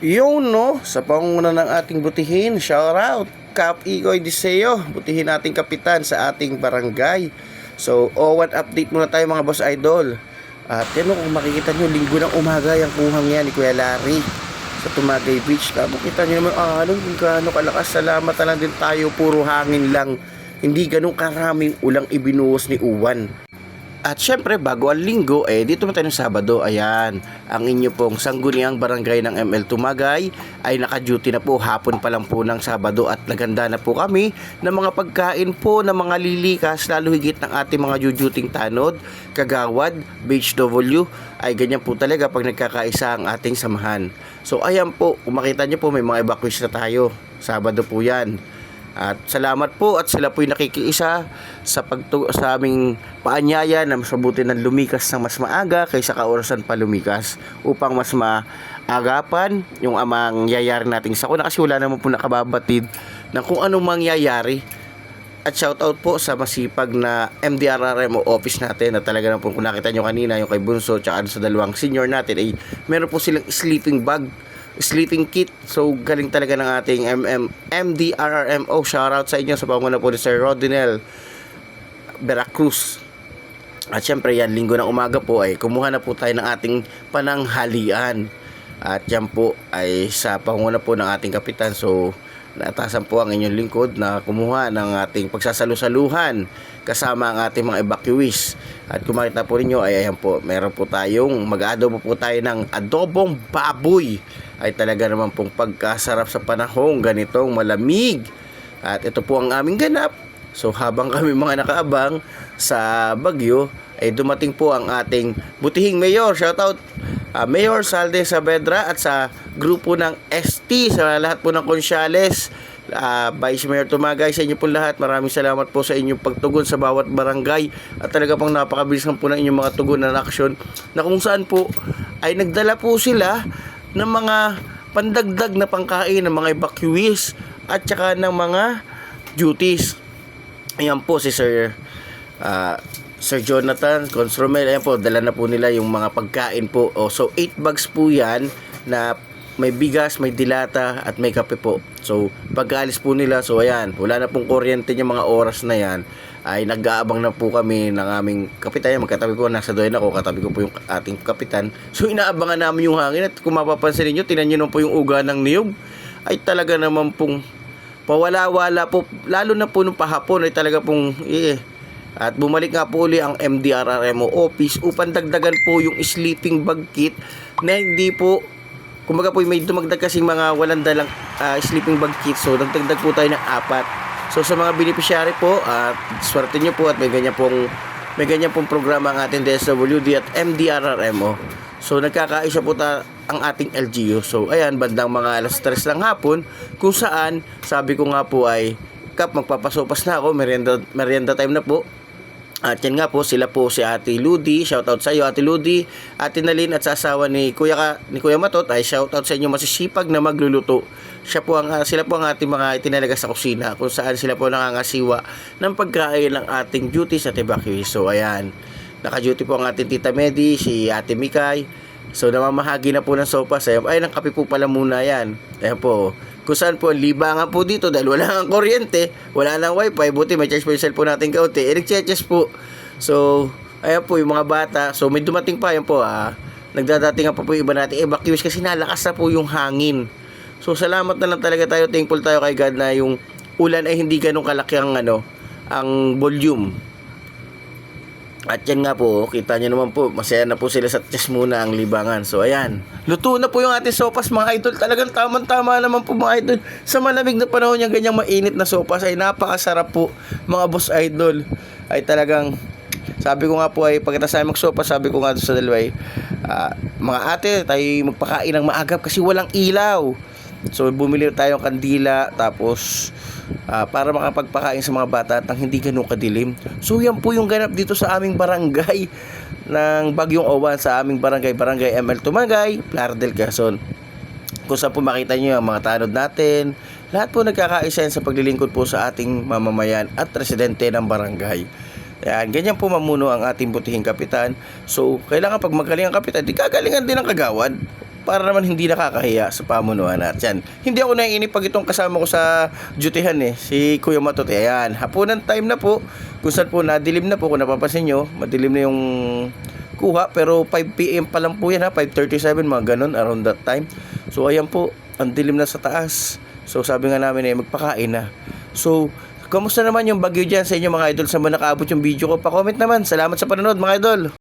Yun no, sa pangunguna ng ating butihin, shout out, Cap Igoy Diseo, butihin nating kapitan sa ating barangay. So, O1 update muna tayo mga boss idol. At yan kung makikita nyo, linggo ng umaga yung kuhang yan ni Kuya Larry sa Tumagay Beach. Kita nyo naman, kung gaano kalakas, salamat na lang din tayo, puro hangin lang. Hindi ganun karaming ulang ibinuhos ni Uwan. At syempre, bago ang linggo, dito naman tayo ng Sabado. Ayan, ang inyo pong sangguniang barangay ng ML Tumagay ay naka-duty na po. Hapon pa lang po ng Sabado at naganda na po kami ng mga pagkain po ng mga lilikas, lalo higit ng ating mga jujuting tanod, kagawad, BHW. Ay ganyan po talaga pag nagkakaisa ang ating samahan. So ayan po, kung makita nyo po, may mga evacuees na tayo. Sabado po yan. At salamat po at sila po'y nakikiisa sa aming paanyaya na mas mabuti ng lumikas ng mas maaga kaysa kaorasan pa lumikas upang mas maagapan yung amang yayari nating sakuna, kasi wala naman po nakababatid ng kung anong mangyayari. At shoutout po sa masipag na MDRRMO office natin na talaga na po, kung nakita nyo kanina yung kay Bunso tsaka sa dalawang senior natin, meron po silang sleeping bag, sleeping kit. So galing talaga ng ating MDRRMO. Shoutout sa inyo sa pamumuno po ni Sir Rodinel Veracruz. At syempre yan, linggo ng umaga po ay kumuha na po tayo ng ating pananghalian. At yan po ay sa pamumuno po ng ating kapitan. So naatasan po ang inyong lingkod na kumuha ng ating pagsasalusaluhan kasama ang ating mga evacuees. At kung makita po ninyo ay ayan po, meron po tayong mag-adobo po tayo ng adobong baboy. Ay talaga naman pong pagkasarap sa panahong ganitong malamig. At ito po ang aming ganap. So habang kami mga nakaabang sa Bagyo, ay dumating po ang ating butihing mayor. Shoutout Mayor Salde Saavedra at sa grupo ng ST, sa lahat po ng konsyales, Vice Mayor Tumagay, sa inyo po lahat. Maraming salamat po sa inyong pagtugon sa bawat barangay. At talaga pang napakabilis ng po ng inyong mga tugon na aksyon, na kung saan po ay nagdala po sila ng mga pandagdag na pangkain ng mga evacuees at saka ng mga duties. Ayan po si Sir Jonathan Consromel, ayan po, dala na po nila yung mga pagkain po. So 8 bags po yan na may bigas, may dilata at may kape po. So pagkaalis po nila, so ayan, wala na pong kuryente yung mga oras na yan, ay nag-aabang na po kami ng aming kapitan. Magkatabi ko, nasa doyen ako, katabi ko po yung ating kapitan. So inaabangan namin yung hangin. At kung mapapansin niyo, tinan niyo naman po yung uga ng niyog, ay talaga naman pong pawala-wala po, lalo na po nung pahapon ay talaga pong At bumalik nga po uli ang MDRRMO office upang dagdagan po yung sleeping bag kit na hindi po, kumbaga po may dumagdag kasing mga walang dalang sleeping bag kit. So dagdag po tayo ng 4. So sa mga beneficiary po, swerte nyo po at may ganyan pong programa ang ating DSWD at MDRRMO. So nagkakaisa po ang ating LGU. So ayan, bandang mga alas 3 ng hapon, kung saan sabi ko nga po ay, Kap, magpapasopas na ako, merienda time na po. At yan nga po, sila po si Ate Ludi, shoutout sa iyo Ate Ludi, Ate Nalin at sa asawa ni Kuya Matot, ay shoutout sa inyo, masisipag na magluluto. Sila po ang ating mga itinalaga sa kusina, kung saan sila po nangangasiwa ng pagkain ng ating duties at evacuees. So ayan, naka-duty po ang ating Tita Medi, si Ate Mikay. So namamahagi na po ng sopas. Ay, ng kape po pala muna yan. Ayan po, kung saan po libangan po dito dahil wala nang kuryente, wala nang wifi, buti may charge po yung cellphone natin kaunti, nag-charges po. So ayan po yung mga bata. So may dumating pa, ayan po, nagdadating pa po yung iba natin evacuees kasi nalakas na po yung hangin. So salamat na lang talaga tayo, thankful tayo kay God na yung ulan ay hindi ganun kalaki ang volume. At yan nga po, kita nyo naman po, masaya na po sila sa chess muna ang libangan. So ayan, luto na po yung ating sopas mga idol. Talagang tamang-tama naman po mga idol. Sa malamig na panahon niya, ganyang mainit na sopas ay napakasarap po mga boss idol. Ay talagang, sabi ko nga po ay pagkatapos tayo magsopas, sabi ko nga sa dalawa ay, mga ate, tayo magpakain ng maagap kasi walang ilaw. So bumili tayo ng kandila, tapos para makapagpakain sa mga bata at hindi ganun kadilim. So yan po yung ganap dito sa aming barangay ng Bagyong Owan, sa aming barangay ML Tumagay, Playa del Quezon. Kung saan po makita nyo yung mga tanod natin, lahat po nagkakaisa sa paglilingkod po sa ating mamamayan at residente ng barangay. Yan, ganyan po mamuno ang ating butihing kapitan. So kailangan pag magaling ang kapitan, di kagalingan din ang kagawad para naman hindi nakakahiya sa pamunuan at yan. Hindi ako naiinip pag itong kasama ko sa dutyhan si Kuya Matote. Ayan, hapunan time na po. Kung saan po nadilim na po, kung napapansin nyo, madilim na yung kuha. Pero 5 PM pa lang po yan 5:37, mga ganun, around that time. So ayan po, ang dilim na sa taas. So sabi nga namin magpakain na. So, kamusta naman yung bagyo dyan sa inyo mga idol? Sa mga nakaabot yung video ko, pa-comment naman. Salamat sa panonood mga idol.